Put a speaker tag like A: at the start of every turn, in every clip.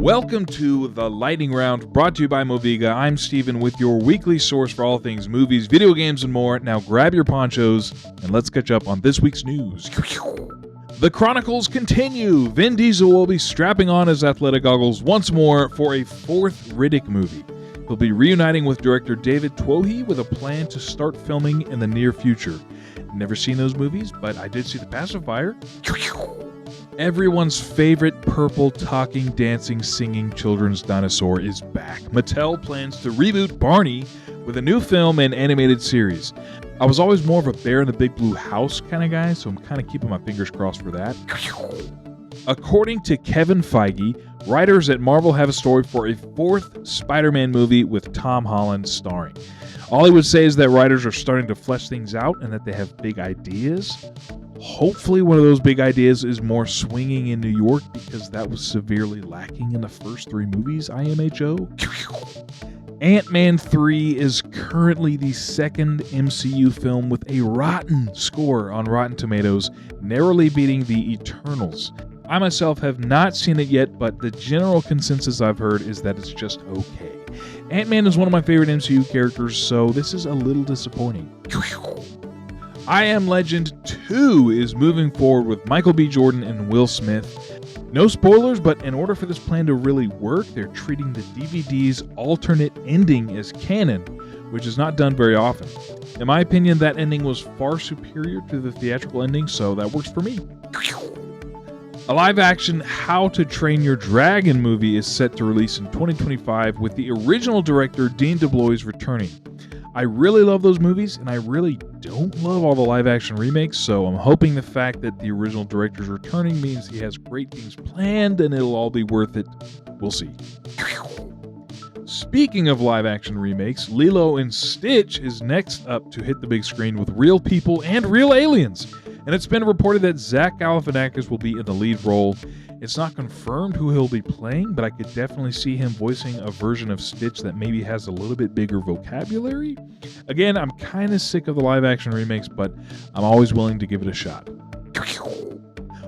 A: Welcome to the Lightning Round, brought to you by Moviga. I'm Steven with your weekly source for all things movies, video games, and more. Now grab your ponchos and let's catch up on this week's news. The Chronicles continue. Vin Diesel will be strapping on his athletic goggles once more for a fourth Riddick movie. He'll be reuniting with director David Twohy with a plan to start filming in the near future. Never seen those movies, but I did see The Pacifier. Everyone's favorite purple talking, dancing, singing children's dinosaur is back. Mattel plans to reboot Barney with a new film and animated series. I was always more of a Bear in the Big Blue House kind of guy, so I'm kind of keeping my fingers crossed for that. According to Kevin Feige, writers at Marvel have a story for a fourth Spider-Man movie with Tom Holland starring. All he would say is that writers are starting to flesh things out and that they have big ideas. Hopefully one of those big ideas is more swinging in New York, because that was severely lacking in the first three movies, IMHO. Ant-Man 3 is currently the second MCU film with a rotten score on Rotten Tomatoes, narrowly beating The Eternals. I myself have not seen it yet, but the general consensus I've heard is that it's just okay. Ant-Man is one of my favorite MCU characters, so this is a little disappointing. I Am Legend 2 is moving forward with Michael B. Jordan and Will Smith. No spoilers, but in order for this plan to really work, they're treating the DVD's alternate ending as canon, which is not done very often. In my opinion, that ending was far superior to the theatrical ending, so that works for me. A live-action How to Train Your Dragon movie is set to release in 2025 with the original director Dean DeBlois returning. I really love those movies, and I really don't love all the live-action remakes, so I'm hoping the fact that the original director's returning means he has great things planned and it'll all be worth it. We'll see. Speaking of live-action remakes, Lilo and Stitch is next up to hit the big screen with real people and real aliens. And it's been reported that Zach Galifianakis will be in the lead role. It's not confirmed who he'll be playing, but I could definitely see him voicing a version of Stitch that maybe has a little bit bigger vocabulary. Again, I'm kind of sick of the live-action remakes, but I'm always willing to give it a shot.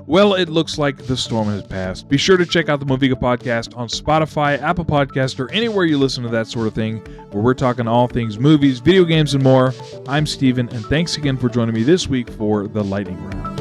A: Well, it looks like the storm has passed. Be sure to check out the Moviga podcast on Spotify, Apple Podcasts, or anywhere you listen to that sort of thing, where we're talking all things movies, video games, and more. I'm Steven, and thanks again for joining me this week for the Lightning Round.